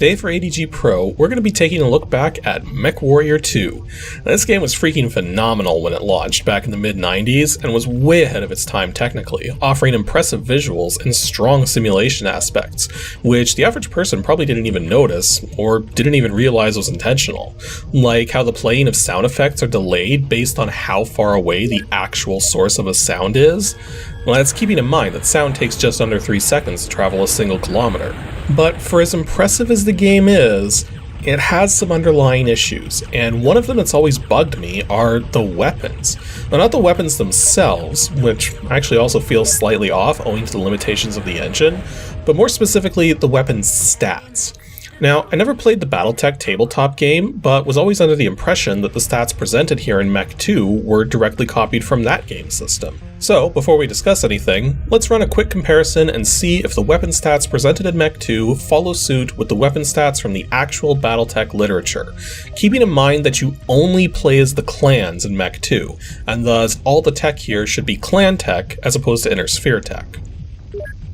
today for ADG Pro, we're going to be taking a look back at MechWarrior 2. Now, this game was freaking phenomenal when it launched back in the mid-90s and was way ahead of its time technically, offering impressive visuals and strong simulation aspects, which the average person probably didn't even notice or didn't even realize was intentional, like how the playing of sound effects are delayed based on how far away the actual source of a sound is. Well, that's keeping in mind that sound takes just under 3 seconds to travel a single kilometer. But for as impressive as the game is, it has some underlying issues, and one of them that's always bugged me are the weapons. Now, not the weapons themselves, which actually also feels slightly off owing to the limitations of the engine, but more specifically the weapons' stats. Now, I never played the BattleTech tabletop game, but was always under the impression that the stats presented here in Mech 2 were directly copied from that game system. So, before we discuss anything, let's run a quick comparison and see if the weapon stats presented in Mech 2 follow suit with the weapon stats from the actual BattleTech literature, keeping in mind that you only play as the clans in Mech 2, and thus all the tech here should be clan tech as opposed to inner sphere tech.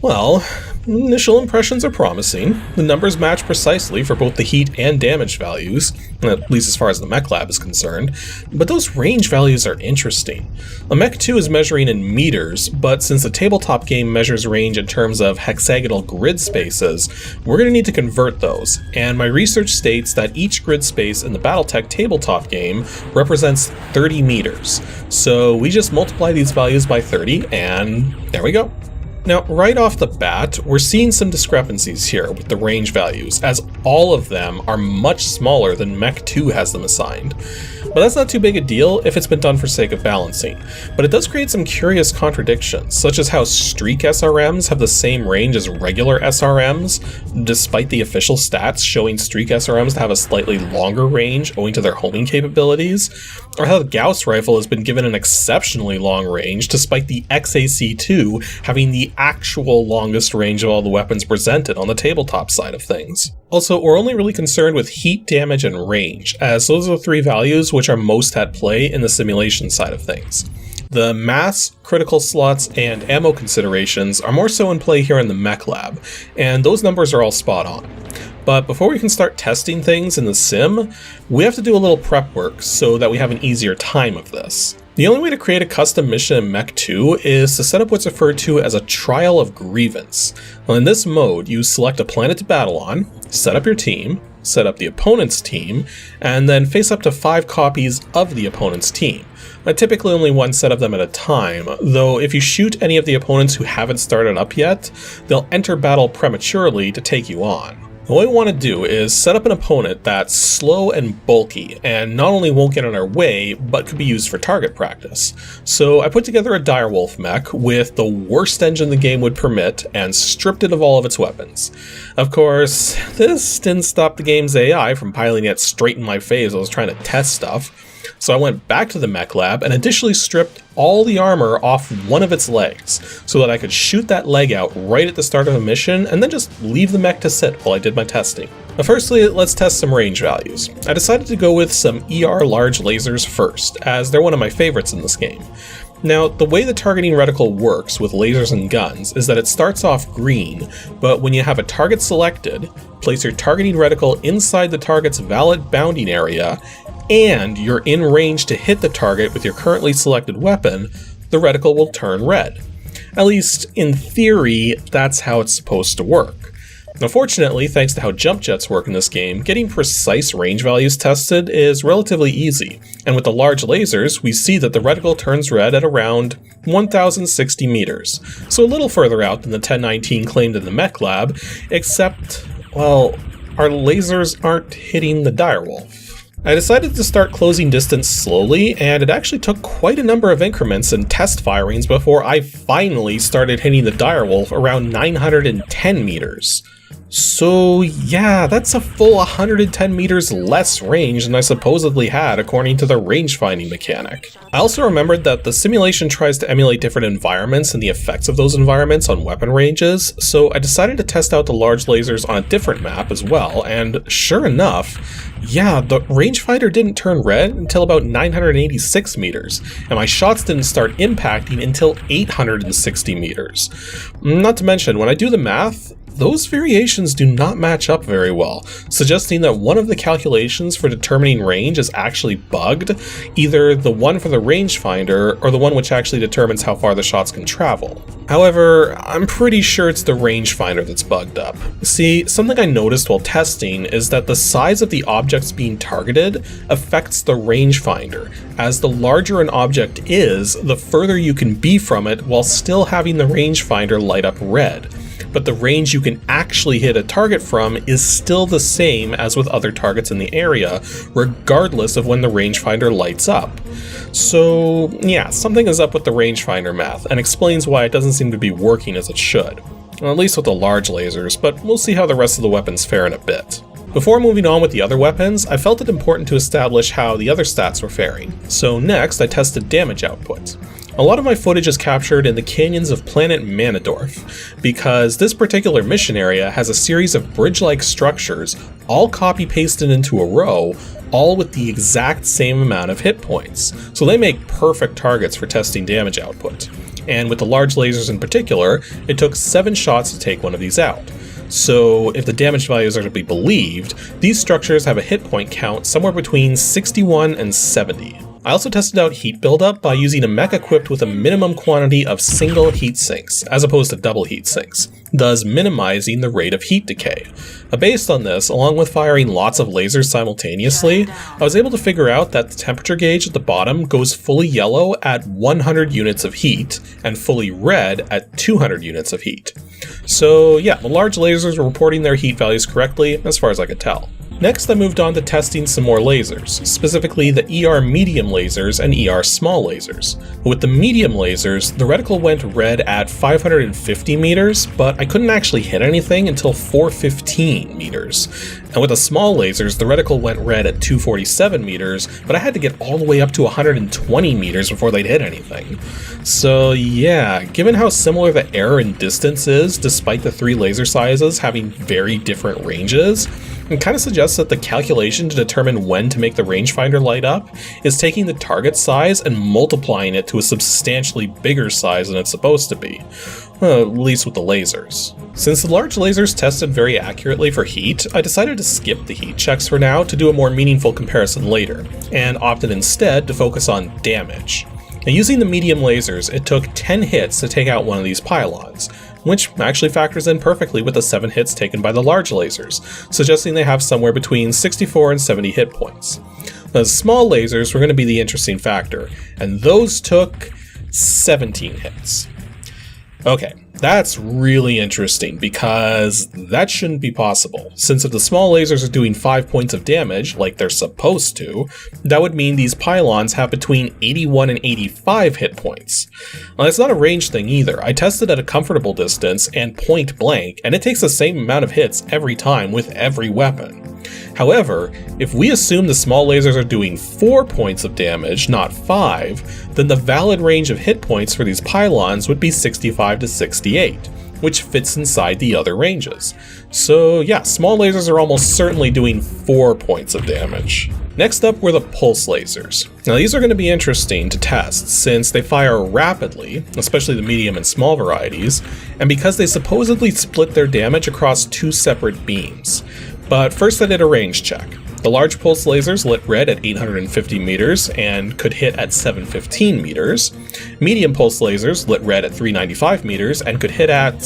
Well, initial impressions are promising. The numbers match precisely for both the heat and damage values, at least as far as the MechLab is concerned, but those range values are interesting. A Mech 2 is measuring in meters, but since the tabletop game measures range in terms of hexagonal grid spaces, we're going to need to convert those, and my research states that each grid space in the BattleTech tabletop game represents 30 meters. So we just multiply these values by 30, and there we go. Now, right off the bat, we're seeing some discrepancies here with the range values, as all of them are much smaller than Mech 2 has them assigned. But that's not too big a deal if it's been done for sake of balancing, but it does create some curious contradictions, such as how streak SRMs have the same range as regular SRMs, despite the official stats showing streak SRMs to have a slightly longer range owing to their homing capabilities, or how the Gauss Rifle has been given an exceptionally long range despite the XAC2 having the actual longest range of all the weapons presented on the tabletop side of things. Also, we're only really concerned with heat, damage, and range, as those are the three values which are most at play in the simulation side of things. The mass, critical slots, and ammo considerations are more so in play here in the MechLab, and those numbers are all spot on. But before we can start testing things in the sim, we have to do a little prep work so that we have an easier time of this. The only way to create a custom mission in Mech 2 is to set up what's referred to as a Trial of Grievance. Well, in this mode, you select a planet to battle on, set up your team, set up the opponent's team, and then face up to 5 copies of the opponent's team. Typically only one set of them at a time, though if you shoot any of the opponents who haven't started up yet, they'll enter battle prematurely to take you on. What we want to do is set up an opponent that's slow and bulky, and not only won't get in our way, but could be used for target practice. So I put together a direwolf mech with the worst engine the game would permit, and stripped it of all of its weapons. Of course, this didn't stop the game's AI from piling it straight in my face as I was trying to test stuff. So I went back to the MechLab and additionally stripped all the armor off one of its legs, so that I could shoot that leg out right at the start of a mission and then just leave the mech to sit while I did my testing. Now firstly, let's test some range values. I decided to go with some ER large lasers first, as they're one of my favorites in this game. Now, the way the targeting reticle works with lasers and guns is that it starts off green, but when you have a target selected, place your targeting reticle inside the target's valid bounding area, and you're in range to hit the target with your currently selected weapon, the reticle will turn red. At least, in theory, that's how it's supposed to work. Unfortunately, thanks to how jump jets work in this game, getting precise range values tested is relatively easy, and with the large lasers, we see that the reticle turns red at around 1060 meters, so a little further out than the 1019 claimed in the MechLab, except, well, our lasers aren't hitting the direwolf. I decided to start closing distance slowly, and it actually took quite a number of increments and test firings before I finally started hitting the direwolf around 910 meters. So yeah, that's a full 110 meters less range than I supposedly had according to the range finding mechanic. I also remembered that the simulation tries to emulate different environments and the effects of those environments on weapon ranges, so I decided to test out the large lasers on a different map as well, and sure enough, yeah, the rangefinder didn't turn red until about 986 meters, and my shots didn't start impacting until 860 meters. Not to mention, when I do the math, those variations do not match up very well, suggesting that one of the calculations for determining range is actually bugged, either the one for the rangefinder or the one which actually determines how far the shots can travel. However, I'm pretty sure it's the rangefinder that's bugged up. See, something I noticed while testing is that the size of the objects being targeted affects the rangefinder, as the larger an object is, the further you can be from it while still having the rangefinder light up red. But the range you can actually hit a target from is still the same as with other targets in the area, regardless of when the rangefinder lights up. So yeah, something is up with the rangefinder math, and explains why it doesn't seem to be working as it should. Well, at least with the large lasers, but we'll see how the rest of the weapons fare in a bit. Before moving on with the other weapons, I felt it important to establish how the other stats were faring. So next, I tested damage output. A lot of my footage is captured in the canyons of planet Manadorf, because this particular mission area has a series of bridge-like structures, all copy-pasted into a row, all with the exact same amount of hit points. So they make perfect targets for testing damage output. And with the large lasers in particular, it took 7 shots to take one of these out. So if the damage values are to be believed, these structures have a hit point count somewhere between 61 and 70. I also tested out heat buildup by using a mech equipped with a minimum quantity of single heat sinks, as opposed to double heat sinks, thus minimizing the rate of heat decay. Based on this, along with firing lots of lasers simultaneously, I was able to figure out that the temperature gauge at the bottom goes fully yellow at 100 units of heat, and fully red at 200 units of heat. So yeah, the large lasers were reporting their heat values correctly, as far as I could tell. Next, I moved on to testing some more lasers, specifically the ER medium lasers and ER small lasers. With the medium lasers, the reticle went red at 550 meters, but I couldn't actually hit anything until 415 meters. And with the small lasers, the reticle went red at 247 meters, but I had to get all the way up to 120 meters before they'd hit anything. So yeah, given how similar the error in distance is, despite the 3 laser sizes having very different ranges, it kind of suggests that the calculation to determine when to make the rangefinder light up is taking the target size and multiplying it to a substantially bigger size than it's supposed to be. Well, at least with the lasers. Since the large lasers tested very accurately for heat, I decided to skip the heat checks for now to do a more meaningful comparison later, and opted instead to focus on damage. Now, using the medium lasers, it took 10 hits to take out one of these pylons, which actually factors in perfectly with the 7 hits taken by the large lasers, suggesting they have somewhere between 64 and 70 hit points. The small lasers were going to be the interesting factor, and those took 17 hits. Okay, that's really interesting because that shouldn't be possible, since if the small lasers are doing 5 points of damage, like they're supposed to, that would mean these pylons have between 81 and 85 hit points. Now, it's not a range thing either. I tested at a comfortable distance and point blank, and it takes the same amount of hits every time with every weapon. However, if we assume the small lasers are doing 4 points of damage, not 5, then the valid range of hit points for these pylons would be 65 to 68, which fits inside the other ranges. So yeah, small lasers are almost certainly doing 4 points of damage. Next up were the pulse lasers. Now these are going to be interesting to test since they fire rapidly, especially the medium and small varieties, and because they supposedly split their damage across 2 separate beams. But first I did a range check. The large pulse lasers lit red at 850 meters and could hit at 715 meters. Medium pulse lasers lit red at 395 meters and could hit at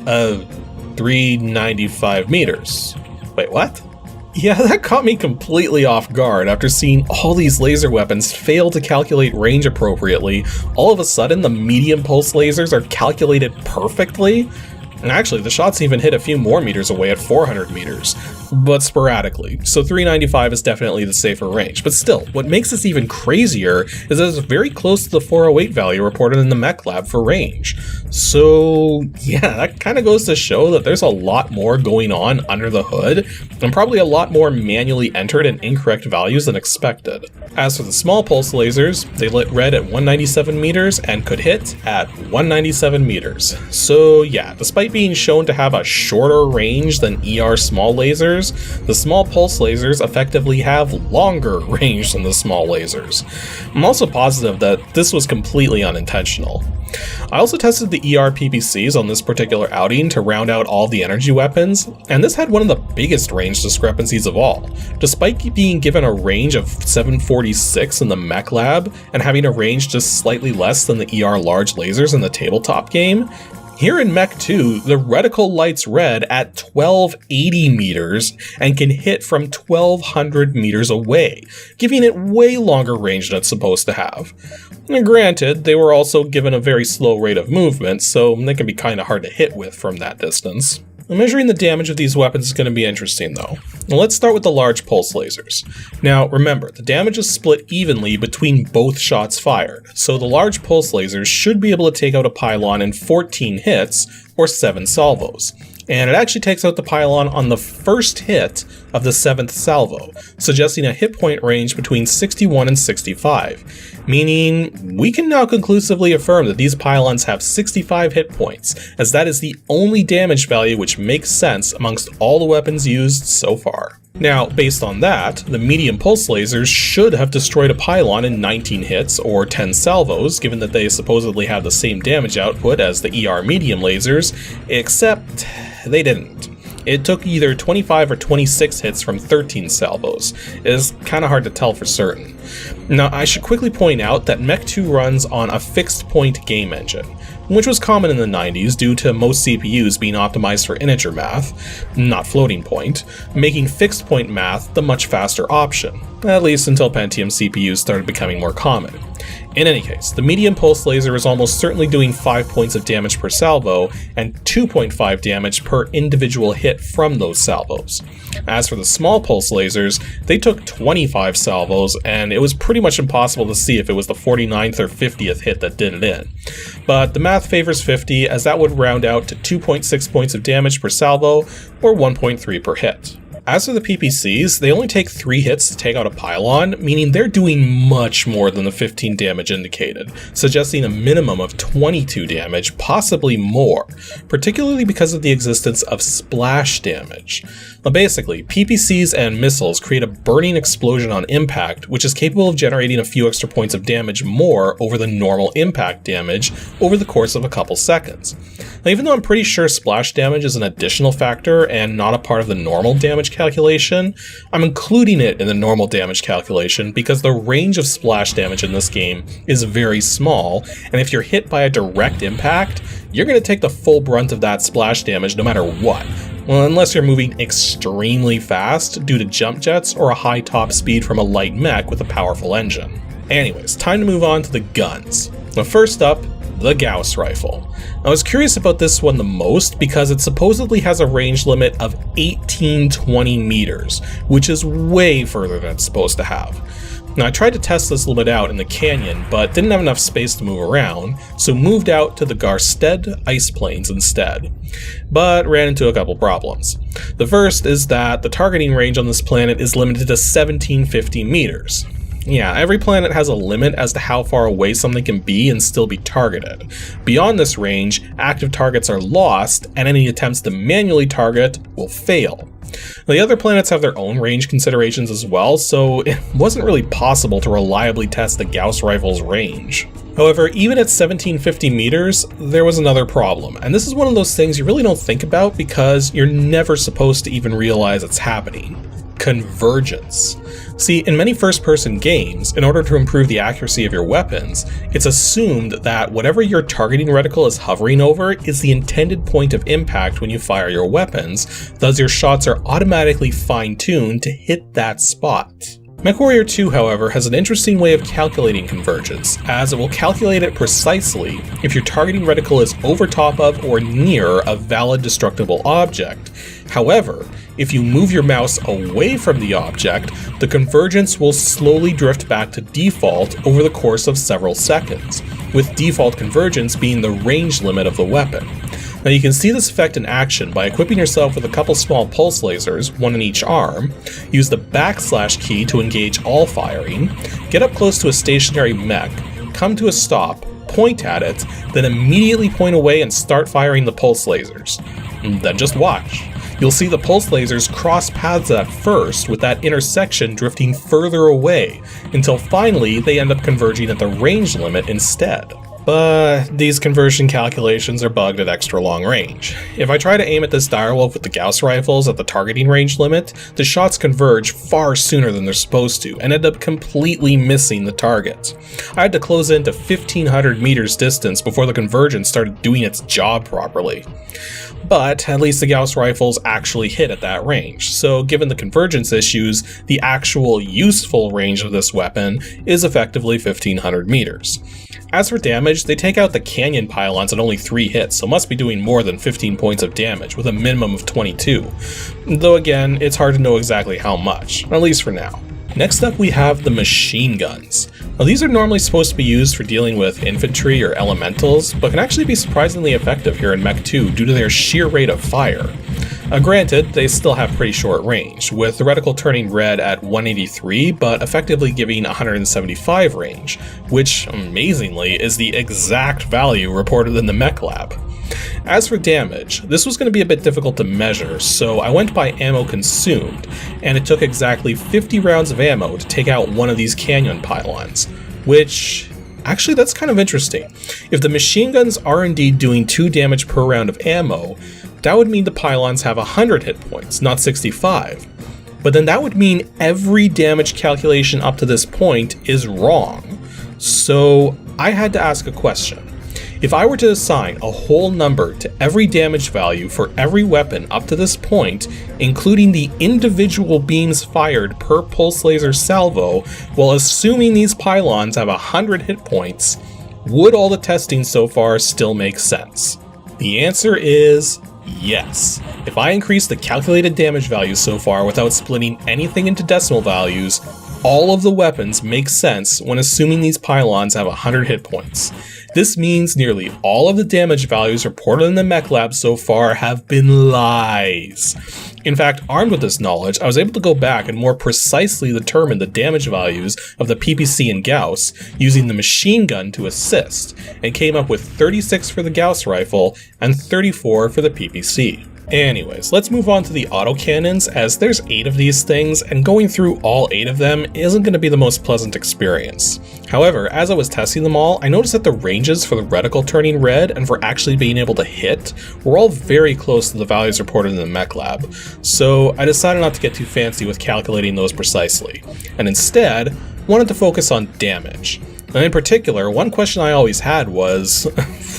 395 meters. Wait, what? Yeah, that caught me completely off guard after seeing all these laser weapons fail to calculate range appropriately. All of a sudden, the medium pulse lasers are calculated perfectly. And actually, the shots even hit a few more meters away at 400 meters, but sporadically, so 395 is definitely the safer range. But still, what makes this even crazier is that it's very close to the 408 value reported in the MechLab for range. So yeah, that kind of goes to show that there's a lot more going on under the hood, and probably a lot more manually entered and incorrect values than expected. As for the small pulse lasers, they lit red at 197 meters and could hit at 197 meters. So yeah, despite being shown to have a shorter range than ER small lasers, lasers, the small pulse lasers effectively have longer range than the small lasers. I'm also positive that this was completely unintentional. I also tested the ER PPCs on this particular outing to round out all the energy weapons, and this had one of the biggest range discrepancies of all. Despite being given a range of 746 in the MechLab, and having a range just slightly less than the ER large lasers in the tabletop game, here in Mech 2, the reticle lights red at 1280 meters and can hit from 1200 meters away, giving it way longer range than it's supposed to have. And granted, they were also given a very slow rate of movement, so they can be kinda hard to hit with from that distance. Measuring the damage of these weapons is going to be interesting though. Now let's start with the large pulse lasers. Now remember, the damage is split evenly between both shots fired, so the large pulse lasers should be able to take out a pylon in 14 hits, or 7 salvos. And it actually takes out the pylon on the first hit of the 7th salvo, suggesting a hit point range between 61 and 65, meaning we can now conclusively affirm that these pylons have 65 hit points, as that is the only damage value which makes sense amongst all the weapons used so far. Now, based on that, the medium pulse lasers should have destroyed a pylon in 19 hits or 10 salvos, given that they supposedly have the same damage output as the ER medium lasers, except they didn't. It took either 25 or 26 hits from 13 salvos. It is kinda hard to tell for certain. Now, I should quickly point out that Mech 2 runs on a fixed point game engine, which was common in the 90s due to most CPUs being optimized for integer math, not floating point, making fixed point math the much faster option, at least until Pentium CPUs started becoming more common. In any case, the medium pulse laser is almost certainly doing 5 points of damage per salvo and 2.5 damage per individual hit from those salvos. As for the small pulse lasers, they took 25 salvos, and it was pretty much impossible to see if it was the 49th or 50th hit that did it in. But the math favors 50, as that would round out to 2.6 points of damage per salvo, or 1.3 per hit. As for the PPCs, they only take 3 hits to take out a pylon, meaning they're doing much more than the 15 damage indicated, suggesting a minimum of 22 damage, possibly more, particularly because of the existence of splash damage. Now basically, PPCs and missiles create a burning explosion on impact, which is capable of generating a few extra points of damage more over the normal impact damage over the course of a couple seconds. Now, even though I'm pretty sure splash damage is an additional factor and not a part of the normal damage calculation, I'm including it in the normal damage calculation because the range of splash damage in this game is very small, and if you're hit by a direct impact, you're going to take the full brunt of that splash damage no matter what. Well, unless you're moving extremely fast due to jump jets or a high top speed from a light mech with a powerful engine. Anyways, time to move on to the guns. Now first up, the Gauss Rifle. I was curious about this one the most because it supposedly has a range limit of 1820 meters, which is way further than it's supposed to have. Now I tried to test this limit out in the canyon, but didn't have enough space to move around, so moved out to the Garstead ice plains instead, but ran into a couple problems. The first is that the targeting range on this planet is limited to 1750 meters. Yeah, every planet has a limit as to how far away something can be and still be targeted. Beyond this range, active targets are lost, and any attempts to manually target will fail. Now, the other planets have their own range considerations as well, so it wasn't really possible to reliably test the Gauss Rifle's range. However, even at 1750 meters, there was another problem, and this is one of those things you really don't think about because you're never supposed to even realize it's happening. Convergence. See, in many first-person games, in order to improve the accuracy of your weapons, it's assumed that whatever your targeting reticle is hovering over is the intended point of impact when you fire your weapons, thus your shots are automatically fine-tuned to hit that spot. MechWarrior 2, however, has an interesting way of calculating convergence, as it will calculate it precisely if your targeting reticle is over top of or near a valid destructible object. However, if you move your mouse away from the object, the convergence will slowly drift back to default over the course of several seconds, with default convergence being the range limit of the weapon. Now you can see this effect in action by equipping yourself with a couple small pulse lasers, one in each arm, use the backslash key to engage all firing, get up close to a stationary mech, come to a stop, point at it, then immediately point away and start firing the pulse lasers. And then just watch. You'll see the pulse lasers cross paths at first, with that intersection drifting further away, until finally they end up converging at the range limit instead. But these conversion calculations are bugged at extra long range. If I try to aim at this direwolf with the Gauss rifles at the targeting range limit, the shots converge far sooner than they're supposed to, and end up completely missing the target. I had to close in to 1500 meters distance before the convergence started doing its job properly. But at least the Gauss rifles actually hit at that range, so given the convergence issues, the actual useful range of this weapon is effectively 1500 meters. As for damage, they take out the canyon pylons at only 3 hits, so must be doing more than 15 points of damage, with a minimum of 22. Though again, it's hard to know exactly how much, at least for now. Next up we have the machine guns. Now these are normally supposed to be used for dealing with infantry or elementals, but can actually be surprisingly effective here in Mech 2 due to their sheer rate of fire. Granted, they still have pretty short range, with the reticle turning red at 183, but effectively giving 175 range, which, amazingly, is the exact value reported in the MechLab. As for damage, this was going to be a bit difficult to measure, so I went by ammo consumed, and it took exactly 50 rounds of ammo to take out one of these canyon pylons, which... actually, that's kind of interesting. If the machine guns are indeed doing 2 damage per round of ammo, that would mean the pylons have 100 hit points, not 65. But then that would mean every damage calculation up to this point is wrong. So I had to ask a question. If I were to assign a whole number to every damage value for every weapon up to this point, including the individual beams fired per pulse laser salvo, while assuming these pylons have 100 hit points, would all the testing so far still make sense? The answer is yes. If I increase the calculated damage value so far without splitting anything into decimal values, all of the weapons make sense when assuming these pylons have 100 hit points. This means nearly all of the damage values reported in the MechLab so far have been lies. In fact, armed with this knowledge, I was able to go back and more precisely determine the damage values of the PPC and Gauss using the machine gun to assist, and came up with 36 for the Gauss rifle and 34 for the PPC. Anyways, let's move on to the autocannons, as there's 8 of these things, and going through all 8 of them isn't going to be the most pleasant experience. However, as I was testing them all, I noticed that the ranges for the reticle turning red and for actually being able to hit were all very close to the values reported in the MechLab, so I decided not to get too fancy with calculating those precisely, and instead wanted to focus on damage. And in particular, one question I always had was,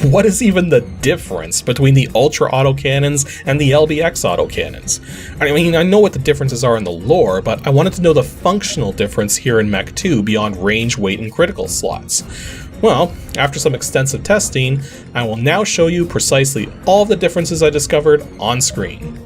what is even the difference between the Ultra autocannons and the LBX autocannons? I mean, I know what the differences are in the lore, but I wanted to know the functional difference here in Mech 2 beyond range, weight, and critical slots. Well, after some extensive testing, I will now show you precisely all of the differences I discovered on screen.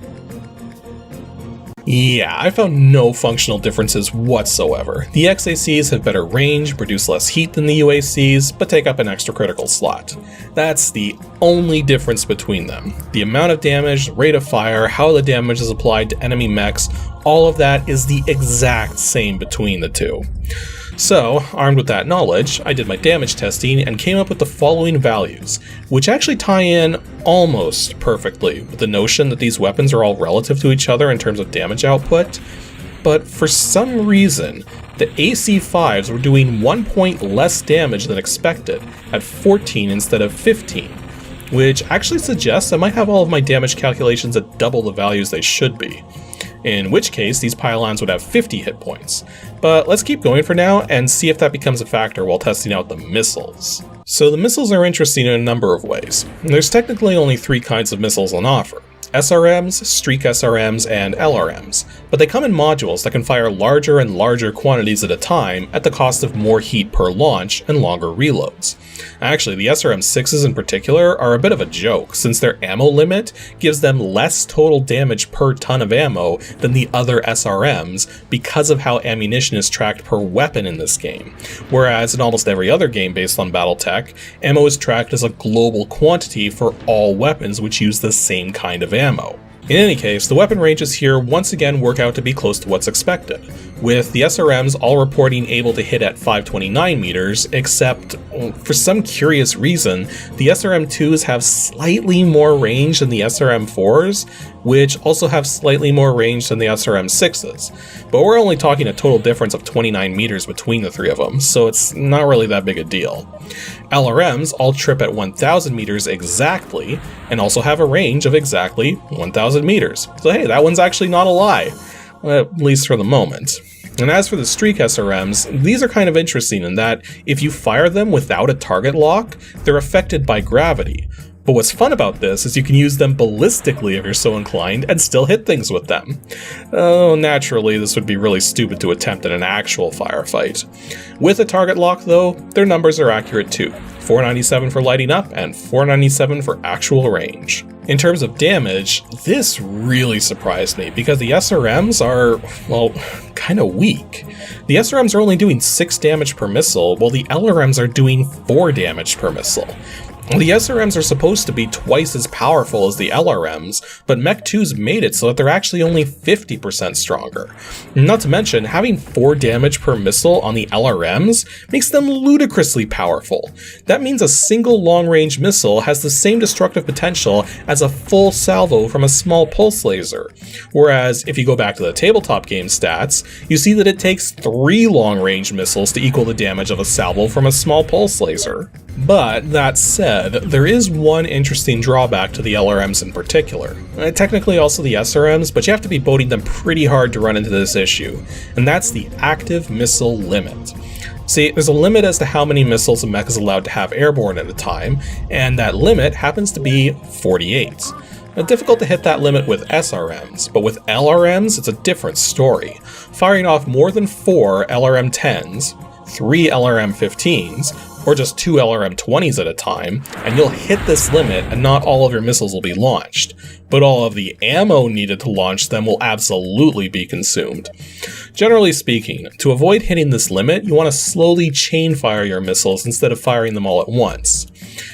Yeah, I found no functional differences whatsoever. The XACs have better range, produce less heat than the UACs, but take up an extra critical slot. That's the only difference between them. The amount of damage, the rate of fire, how the damage is applied to enemy mechs, all of that is the exact same between the two. So, armed with that knowledge, I did my damage testing and came up with the following values, which actually tie in almost perfectly with the notion that these weapons are all relative to each other in terms of damage output, but for some reason, the AC5s were doing 1 point less damage than expected, at 14 instead of 15, which actually suggests I might have all of my damage calculations at double the values they should be. In which case, these pylons would have 50 hit points. But let's keep going for now and see if that becomes a factor while testing out the missiles. So the missiles are interesting in a number of ways. There's technically only 3 kinds of missiles on offer: SRMs, Streak SRMs, and LRMs, but they come in modules that can fire larger and larger quantities at a time at the cost of more heat per launch and longer reloads. Actually, the SRM-6s in particular are a bit of a joke, since their ammo limit gives them less total damage per ton of ammo than the other SRMs because of how ammunition is tracked per weapon in this game, whereas in almost every other game based on BattleTech, ammo is tracked as a global quantity for all weapons which use the same kind of ammo. In any case, the weapon ranges here once again work out to be close to what's expected, with the SRMs all reporting able to hit at 529 meters, except, for some curious reason, the SRM2s have slightly more range than the SRM4s, which also have slightly more range than the SRM-6s, but we're only talking a total difference of 29 meters between the three of them, so it's not really that big a deal. LRMs all trip at 1,000 meters exactly, and also have a range of exactly 1,000 meters. So hey, that one's actually not a lie, at least for the moment. And as for the Streak SRMs, these are kind of interesting in that if you fire them without a target lock, they're affected by gravity. But what's fun about this is you can use them ballistically if you're so inclined and still hit things with them. Oh, naturally, this would be really stupid to attempt in an actual firefight. With a target lock though, their numbers are accurate too. 497 for lighting up and 497 for actual range. In terms of damage, this really surprised me because the SRMs are, well, kind of weak. The SRMs are only doing 6 damage per missile, while the LRMs are doing 4 damage per missile. The SRMs are supposed to be twice as powerful as the LRMs, but Mech 2's made it so that they're actually only 50% stronger. Not to mention, having 4 damage per missile on the LRMs makes them ludicrously powerful. That means a single long-range missile has the same destructive potential as a full salvo from a small pulse laser. Whereas, if you go back to the tabletop game stats, you see that it takes 3 long-range missiles to equal the damage of a salvo from a small pulse laser. But, that said, there is one interesting drawback to the LRMs in particular. Technically also the SRMs, but you have to be boating them pretty hard to run into this issue, and that's the active missile limit. See, there's a limit as to how many missiles a mech is allowed to have airborne at a time, and that limit happens to be 48. Now, difficult to hit that limit with SRMs, but with LRMs, it's a different story. Firing off more than 4 LRM-10s, 3 LRM-15s, or just 2 LRM-20s at a time, and you'll hit this limit and not all of your missiles will be launched. But all of the ammo needed to launch them will absolutely be consumed. Generally speaking, to avoid hitting this limit, you want to slowly chain fire your missiles instead of firing them all at once.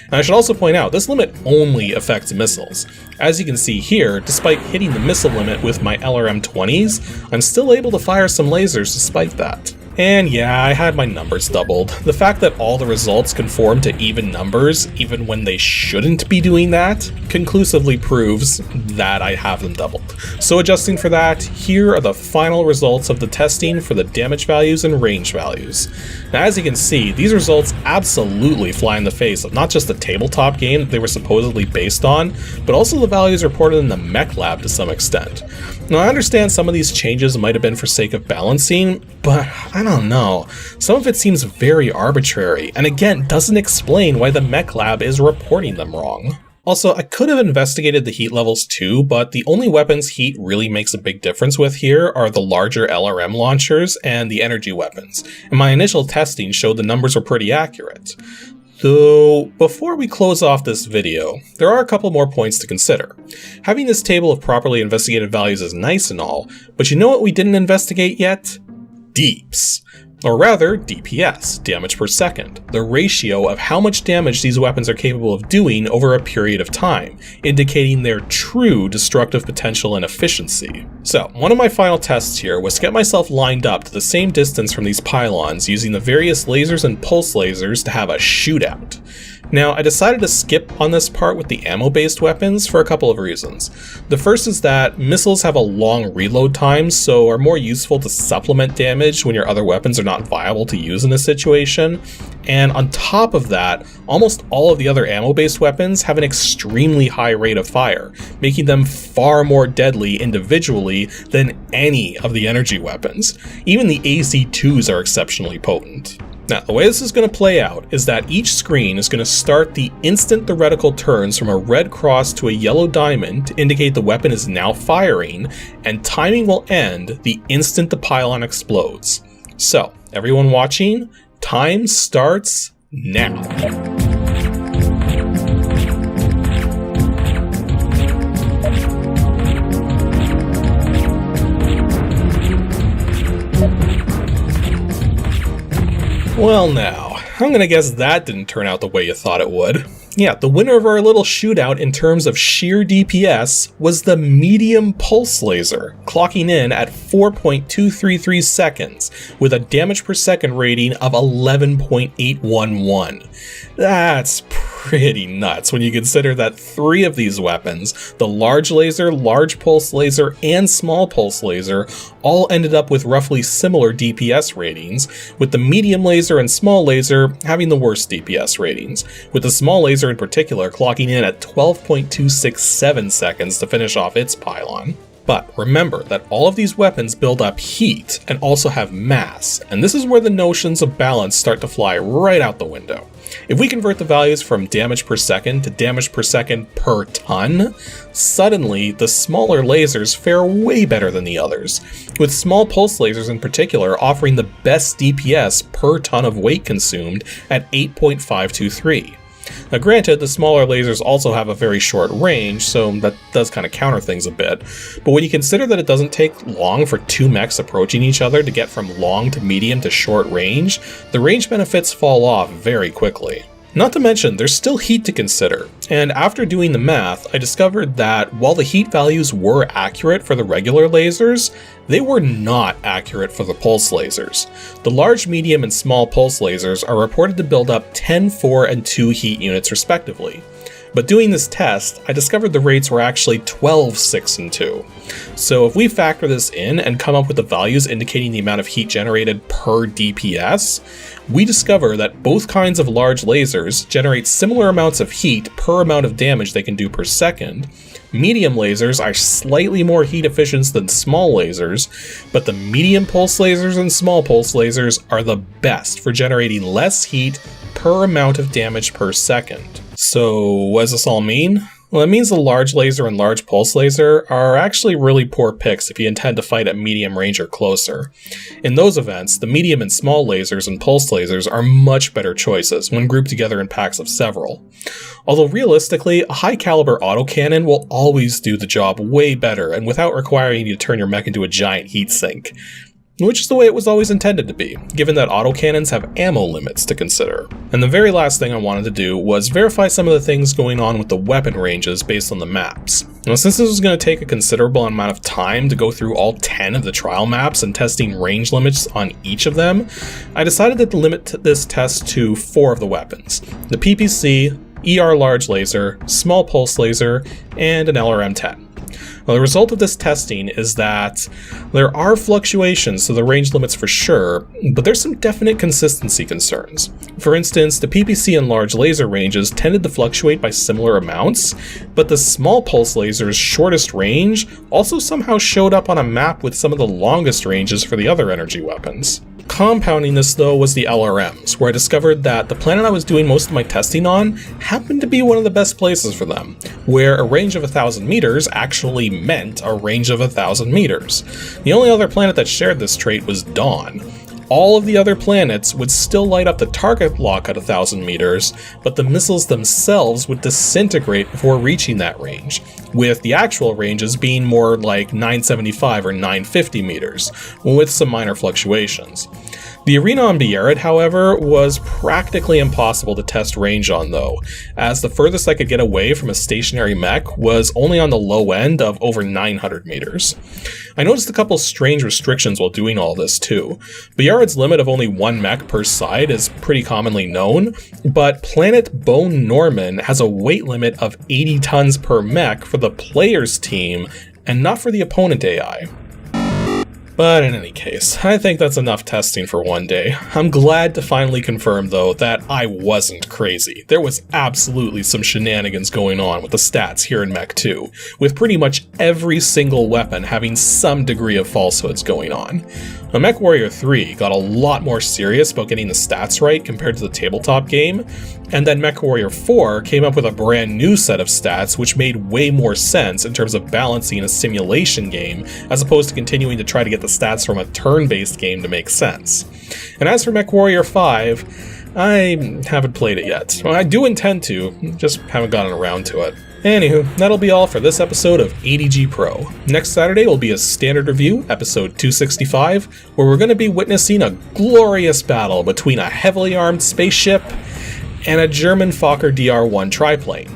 And I should also point out, this limit only affects missiles. As you can see here, despite hitting the missile limit with my LRM-20s, I'm still able to fire some lasers despite that. And yeah, I had my numbers doubled. The fact that all the results conform to even numbers, even when they shouldn't be doing that, conclusively proves that I have them doubled. So adjusting for that, here are the final results of the testing for the damage values and range values. Now as you can see, these results absolutely fly in the face of not just the tabletop game that they were supposedly based on, but also the values reported in the MechLab to some extent. Now I understand some of these changes might have been for sake of balancing, but I don't know. Some of it seems very arbitrary, and again doesn't explain why the MechLab is reporting them wrong. Also, I could have investigated the heat levels too, but the only weapons heat really makes a big difference with here are the larger LRM launchers and the energy weapons, and my initial testing showed the numbers were pretty accurate. Though, before we close off this video, there are a couple more points to consider. Having this table of properly investigated values is nice and all, but you know what we didn't investigate yet? Deeps. Or rather, DPS, damage per second, the ratio of how much damage these weapons are capable of doing over a period of time, indicating their true destructive potential and efficiency. So, one of my final tests here was to get myself lined up to the same distance from these pylons using the various lasers and pulse lasers to have a shootout. Now, I decided to skip on this part with the ammo-based weapons for a couple of reasons. The first is that missiles have a long reload time, so are more useful to supplement damage when your other weapons are not viable to use in a situation. And on top of that, almost all of the other ammo-based weapons have an extremely high rate of fire, making them far more deadly individually than any of the energy weapons. Even the AC-2s are exceptionally potent. Now, the way this is going to play out is that each screen is going to start the instant the reticle turns from a red cross to a yellow diamond to indicate the weapon is now firing, and timing will end the instant the pylon explodes. So, everyone watching, time starts now. Well now, I'm gonna guess that didn't turn out the way you thought it would. Yeah, the winner of our little shootout in terms of sheer DPS was the medium pulse laser, clocking in at 4.233 seconds, with a damage per second rating of 11.811. That's pretty nuts when you consider that 3 of these weapons, the large laser, large pulse laser, and small pulse laser, all ended up with roughly similar DPS ratings, with the medium laser and small laser having the worst DPS ratings, with the small laser in particular clocking in at 12.267 seconds to finish off its pylon. But remember that all of these weapons build up heat and also have mass, and this is where the notions of balance start to fly right out the window. If we convert the values from damage per second to damage per second per ton, suddenly the smaller lasers fare way better than the others, with small pulse lasers in particular offering the best DPS per ton of weight consumed at 8.523. Now granted, the smaller lasers also have a very short range, so that does kind of counter things a bit, but when you consider that it doesn't take long for 2 mechs approaching each other to get from long to medium to short range, the range benefits fall off very quickly. Not to mention, there's still heat to consider, and after doing the math, I discovered that while the heat values were accurate for the regular lasers, they were not accurate for the pulse lasers. The large, medium, and small pulse lasers are reported to build up 10, 4, and 2 heat units respectively. But doing this test, I discovered the rates were actually 12, 6, and 2. So if we factor this in and come up with the values indicating the amount of heat generated per DPS, we discover that both kinds of large lasers generate similar amounts of heat per amount of damage they can do per second. Medium lasers are slightly more heat efficient than small lasers, but the medium pulse lasers and small pulse lasers are the best for generating less heat per amount of damage per second. So what does this all mean? Well, it means the large laser and large pulse laser are actually really poor picks if you intend to fight at medium range or closer. In those events, the medium and small lasers and pulse lasers are much better choices when grouped together in packs of several. Although realistically, a high caliber autocannon will always do the job way better and without requiring you to turn your mech into a giant heat sink. Which is the way it was always intended to be, given that autocannons have ammo limits to consider. And the very last thing I wanted to do was verify some of the things going on with the weapon ranges based on the maps. Now, since this was going to take a considerable amount of time to go through all 10 of the trial maps and testing range limits on each of them, I decided to limit this test to 4 of the weapons: the PPC, ER large laser, small pulse laser, and an LRM-10. Well, the result of this testing is that there are fluctuations to the range limits for sure, but there's some definite consistency concerns. For instance, the PPC and large laser ranges tended to fluctuate by similar amounts, but the small pulse laser's shortest range also somehow showed up on a map with some of the longest ranges for the other energy weapons. Compounding this though was the LRMs, where I discovered that the planet I was doing most of my testing on happened to be one of the best places for them, where a range of 1,000 meters actually meant a range of 1,000 meters. The only other planet that shared this trait was Dawn. All of the other planets would still light up the target lock at 1,000 meters, but the missiles themselves would disintegrate before reaching that range, with the actual ranges being more like 975 or 950 meters, with some minor fluctuations. The arena on Byarid, however, was practically impossible to test range on though, as the furthest I could get away from a stationary mech was only on the low end of over 900 meters. I noticed a couple strange restrictions while doing all this too. Byarid's limit of only 1 mech per side is pretty commonly known, but Planet Bone Norman has a weight limit of 80 tons per mech for the player's team, and not for the opponent AI. But in any case, I think that's enough testing for one day. I'm glad to finally confirm though that I wasn't crazy. There was absolutely some shenanigans going on with the stats here in Mech 2, with pretty much every single weapon having some degree of falsehoods going on. Now, MechWarrior 3 got a lot more serious about getting the stats right compared to the tabletop game, and then MechWarrior 4 came up with a brand new set of stats which made way more sense in terms of balancing a simulation game as opposed to continuing to try to get the stats from a turn-based game to make sense. And as for MechWarrior 5, I haven't played it yet. Well, I do intend to, just haven't gotten around to it. Anywho, that'll be all for this episode of ADG Pro. Next Saturday will be a standard review, episode 265, where we're going to be witnessing a glorious battle between a heavily armed spaceship and a German Fokker DR-1 triplane.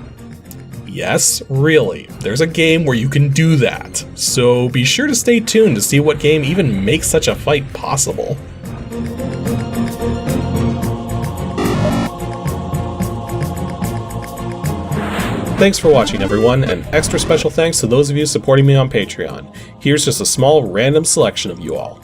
Yes, really, there's a game where you can do that, so be sure to stay tuned to see what game even makes such a fight possible. Thanks for watching everyone, and extra special thanks to those of you supporting me on Patreon. Here's just a small random selection of you all.